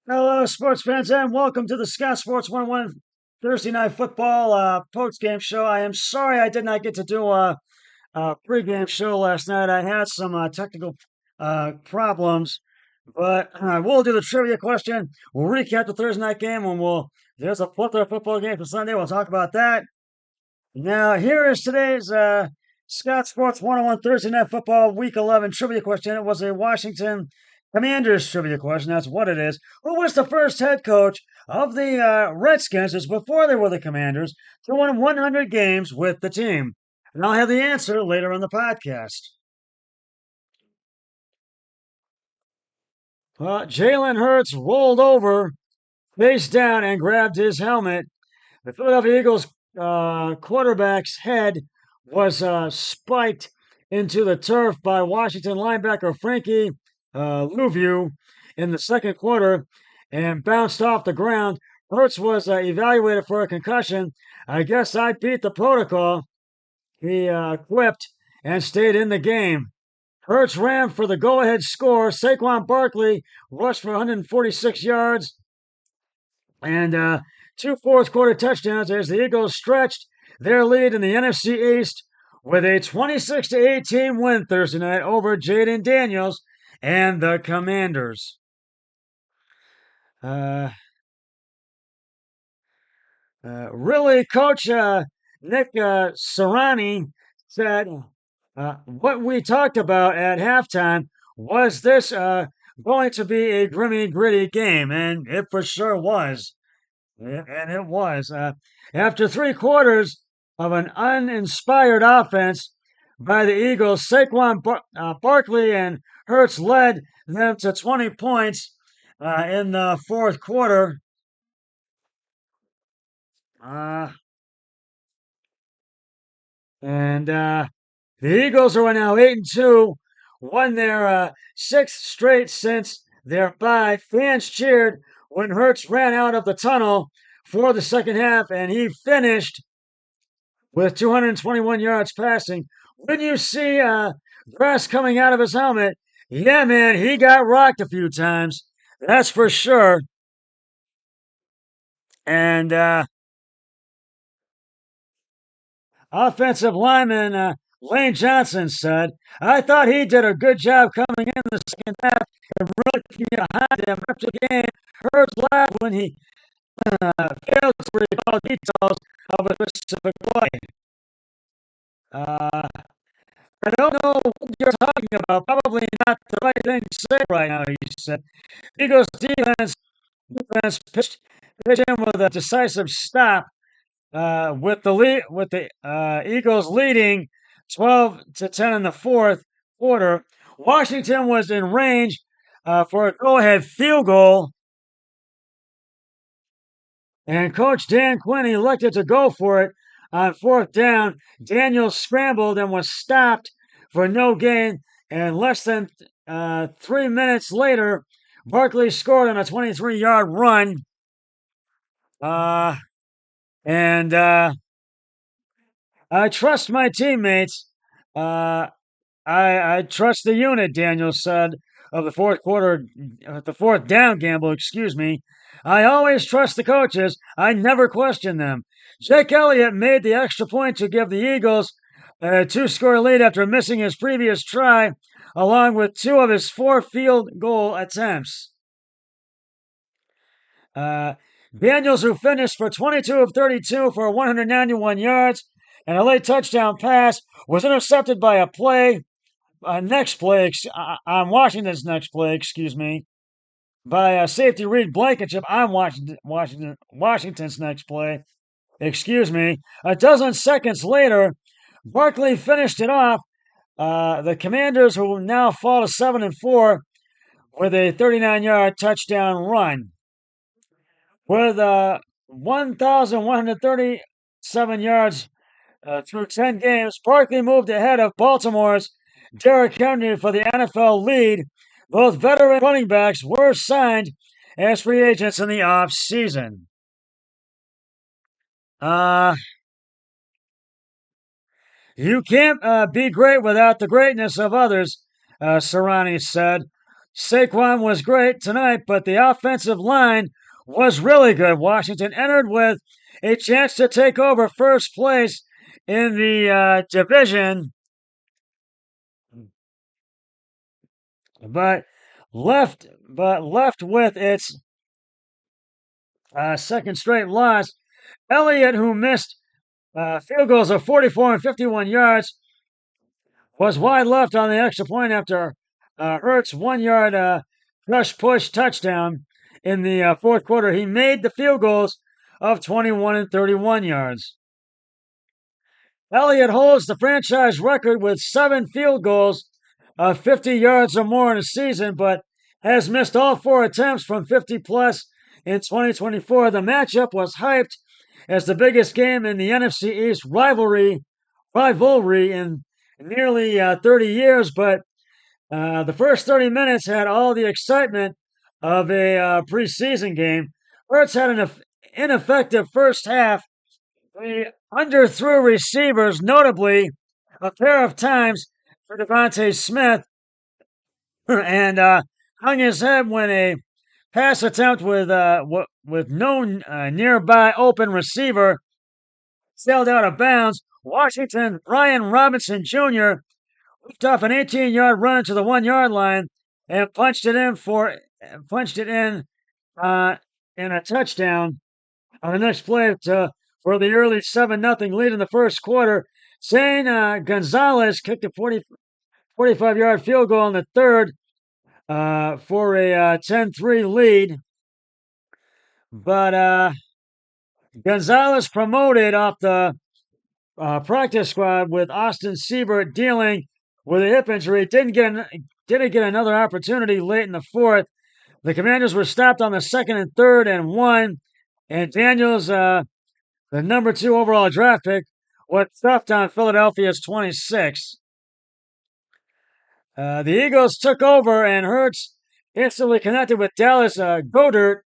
Hello, sports fans, and welcome to the Sky Sports 101 Thursday Night Football post-game show. I am sorry I did not get to do a pre-game show last night. I had some technical problems, but we'll do the trivia question. We'll recap the Thursday night game, and there's a plethora of football game for Sunday. We'll talk about that. Now, here is today's Scott Sports 101 Thursday Night Football Week 11 trivia question. It was a Washington Commanders trivia question. That's what it is. Who was the first head coach of the Redskins, as before they were the Commanders, to win 100 games with the team? And I'll have the answer later in the podcast. Jalen Hurts rolled over face down and grabbed his helmet. The Philadelphia Eagles quarterback's head was spiked into the turf by Washington linebacker Frankie Louvieux in the second quarter and bounced off the ground. Hurts was evaluated for a concussion. I guess I beat the protocol, he quipped, and stayed in the game. Hurts ran for the go-ahead score. Saquon Barkley rushed for 146 yards and two fourth-quarter touchdowns as the Eagles stretched their lead in the NFC East with a 26-18 win Thursday night over Jaden Daniels and the Commanders. Really, Coach Nick Sirianni said what we talked about at halftime was this going to be a grimmy, gritty game, and it for sure was. And it was. After three quarters of an uninspired offense by the Eagles, Barkley and Hurts led them to 20 points in the fourth quarter. Uh, and the Eagles are now 8-2, won their sixth straight since their bye. Fans cheered when Hurts ran out of the tunnel for the second half, and he finished with 221 yards passing. When you see grass coming out of his helmet, yeah, man, he got rocked a few times. That's for sure. And offensive lineman Lane Johnson said, I thought he did a good job coming in the second half and really keeping behind him after the game. Hurts laughed when he failed to recall details of a specific play. Uh, I don't know what you're talking about. Probably not the right thing to say right now, he said. Eagles defense pitched in with a decisive stop with the Eagles leading 12-10 in the fourth quarter. Washington was in range for a go-ahead field goal, and Coach Dan Quinn elected to go for it on fourth down. Daniels scrambled and was stopped for no gain, and less than 3 minutes later, Barkley scored on a 23-yard run. And I trust my teammates. I trust the unit, Daniel said of the fourth quarter, the fourth down gamble, excuse me. I always trust the coaches. I never question them. Jake Elliott made the extra point to give the Eagles a two-score lead after missing his previous try, along with two of his four field goal attempts. Daniels, who finished for 22 of 32 for 191 yards and a late touchdown pass, was intercepted by on Washington's next play, excuse me, by safety Reed Blankenship on Washington's next play, excuse me. A dozen seconds later, Barkley finished it off. The Commanders, who now fall to 7-4, with a 39-yard touchdown run. With 1,137 yards through 10 games, Barkley moved ahead of Baltimore's Derrick Henry for the NFL lead. Both veteran running backs were signed as free agents in the offseason. You can't be great without the greatness of others, Sirianni said. Saquon was great tonight, but the offensive line was really good. Washington entered with a chance to take over first place in the division, but left with its second straight loss. Elliott, who missed field goals of 44 and 51 yards, was wide left on the extra point after Hurts' 1 yard push touchdown in the fourth quarter. He made the field goals of 21 and 31 yards. Elliott holds the franchise record with 7 field goals of 50 yards or more in a season, but has missed all 4 attempts from 50 plus in 2024. The matchup was hyped as the biggest game in the NFC East rivalry in nearly 30 years, but the first 30 minutes had all the excitement of a preseason game. Hurts had an ineffective first half. He underthrew receivers, notably a pair of times for Devontae Smith, and hung his head when a pass attempt with no nearby open receiver sailed out of bounds. Washington Brian Robinson Jr. whipped off an 18-yard run to the 1 yard line and punched it in a touchdown on the next play for the early 7-0 lead in the first quarter. Zane Gonzalez kicked a 45-yard field goal in the third for a 10-3 lead. But Gonzalez promoted off the practice squad with Austin Siebert dealing with a hip injury. Didn't get another opportunity late in the fourth. The Commanders were stopped on the second and third and won. And Daniels, the number 2 overall draft pick, was stuffed on Philadelphia's 26. The Eagles took over, and Hurts instantly connected with Dallas Goedert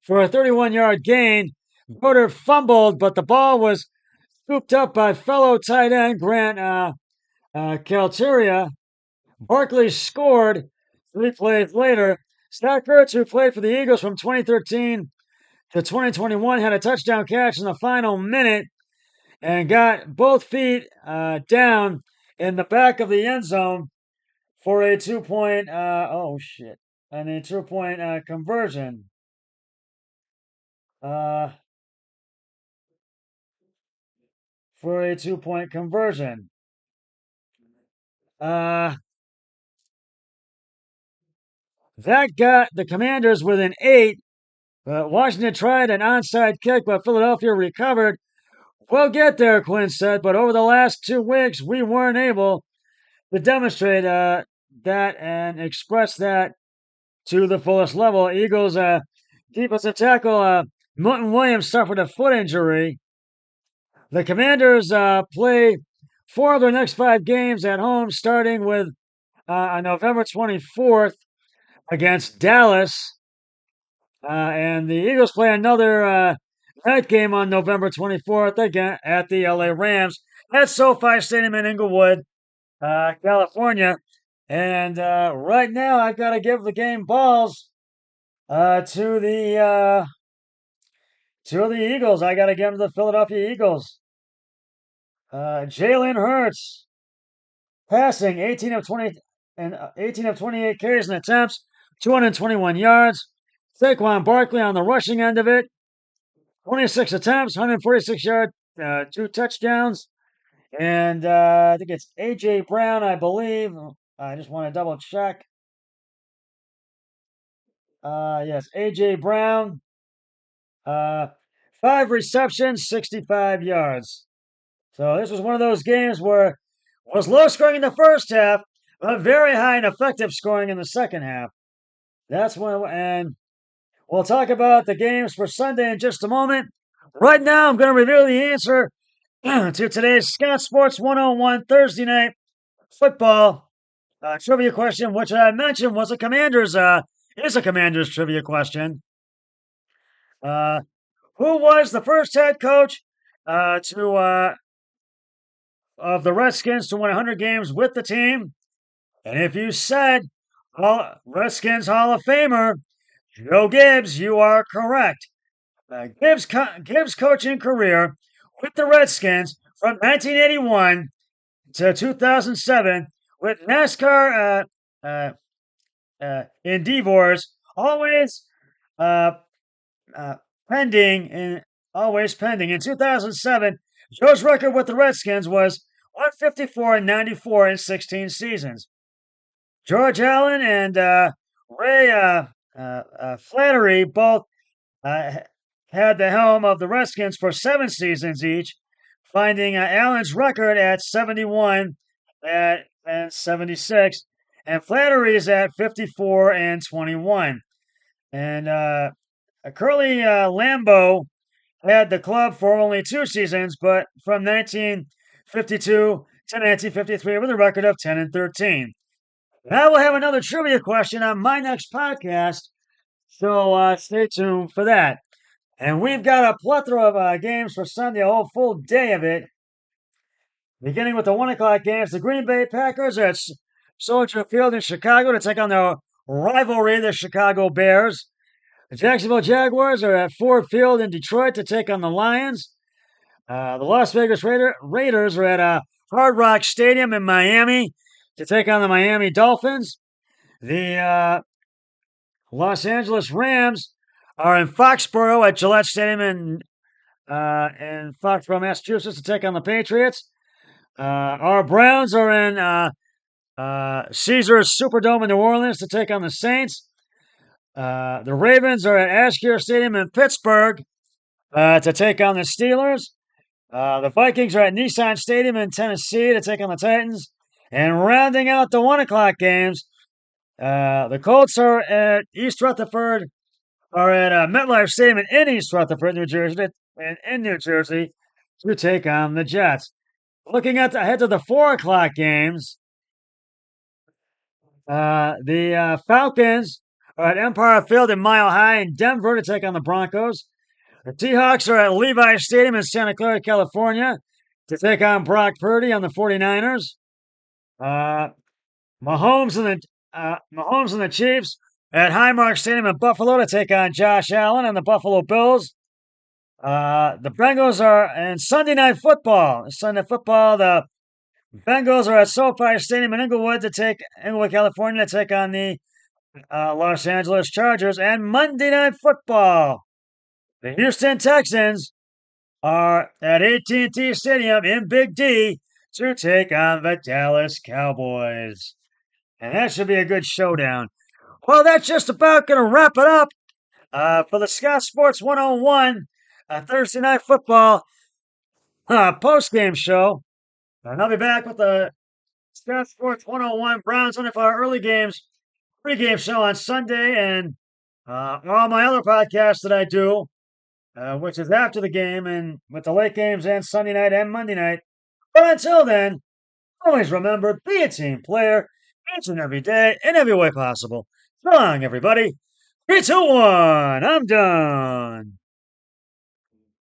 for a 31-yard gain. Goedert fumbled, but the ball was scooped up by fellow tight end Grant Calteria. Barkley scored 3 plays later. Zach Ertz, who played for the Eagles from 2013 to 2021, had a touchdown catch in the final minute and got both feet down in the back of the end zone for a 2-point conversion. For a 2-point conversion. That got the Commanders within 8. Washington tried an onside kick, but Philadelphia recovered. We'll get there, Quinn said, but over the last 2 weeks, we weren't able to demonstrate that and express that to the fullest level. Eagles defensive tackle Milton Williams suffered a foot injury. The Commanders play 4 of their next 5 games at home, starting with on November 24th against Dallas. And the Eagles play another night game on November 24th again at the LA Rams at SoFi Stadium in Inglewood, California. And right now, I've got to give the game balls to the Eagles. I got to give them to the Philadelphia Eagles. Jalen Hurts passing 18 of 28 carries and attempts, 221 yards. Saquon Barkley on the rushing end of it, 26 attempts, 146 yards, 2 touchdowns. And I think it's A.J. Brown, I believe. I just want to double check. Yes, A.J. Brown. 5 receptions, 65 yards. So this was one of those games where it was low scoring in the first half, but very high and effective scoring in the second half. That's when, and we'll talk about the games for Sunday in just a moment. Right now, I'm going to reveal the answer to today's Scott Sports 101 Thursday night football trivia question, which I mentioned was is a Commanders trivia question. Who was the first head coach of the Redskins to win 100 games with the team? And if you said Redskins Hall of Famer Joe Gibbs, you are correct. Gibbs' coaching career with the Redskins from 1981 to 2007 with NASCAR endeavors uh, uh, pending in always pending. In 2007, Joe's record with the Redskins was 154 and 94 in 16 seasons. George Allen and Ray Flannery both uh, had the helm of the Redskins for 7 seasons each, finding Allen's record at 71 and 76, and Flannery's at 54 and 21. And Curly Lambeau had the club for only 2 seasons, but from 1952 to 1953 with a record of 10 and 13. And I will have another trivia question on my next podcast, so stay tuned for that. And we've got a plethora of games for Sunday, a whole full day of it. Beginning with the 1 o'clock games, the Green Bay Packers are at Soldier Field in Chicago to take on the rivalry, the Chicago Bears. The Jacksonville Jaguars are at Ford Field in Detroit to take on the Lions. The Las Vegas Raiders are at Hard Rock Stadium in Miami to take on the Miami Dolphins. The Los Angeles Rams are in Foxborough at Gillette Stadium in Foxborough, Massachusetts to take on the Patriots. Our Browns are in Caesars Superdome in New Orleans to take on the Saints. The Ravens are at Ashcare Stadium in Pittsburgh to take on the Steelers. The Vikings are at Nissan Stadium in Tennessee to take on the Titans. And rounding out the 1 o'clock games, the Colts are at East Rutherford, are at MetLife Stadium in East Rutherford, New Jersey, to take on the Jets. Looking ahead to the 4 o'clock games, the Falcons are at Empire Field in Mile High in Denver to take on the Broncos. The Seahawks are at Levi Stadium in Santa Clara, California to take on Brock Purdy on the 49ers. Mahomes and the Chiefs at Highmark Stadium in Buffalo to take on Josh Allen and the Buffalo Bills. The Bengals are in Sunday Night Football. The Bengals are at SoFi Stadium in Inglewood, California, to take on the Los Angeles Chargers. And Monday Night Football, the Houston Texans are at AT&T Stadium in Big D to take on the Dallas Cowboys. And that should be a good showdown. Well, that's just about going to wrap it up for the Scott Sports 101 Thursday Night Football post-game show. And I'll be back with the Scott Sports 101 Browns 24 early games pregame show on Sunday and all my other podcasts that I do, which is after the game and with the late games and Sunday night and Monday night. But until then, always remember, be a team player each and every day in every way possible. So long, everybody. 3, 2, 1. I'm done.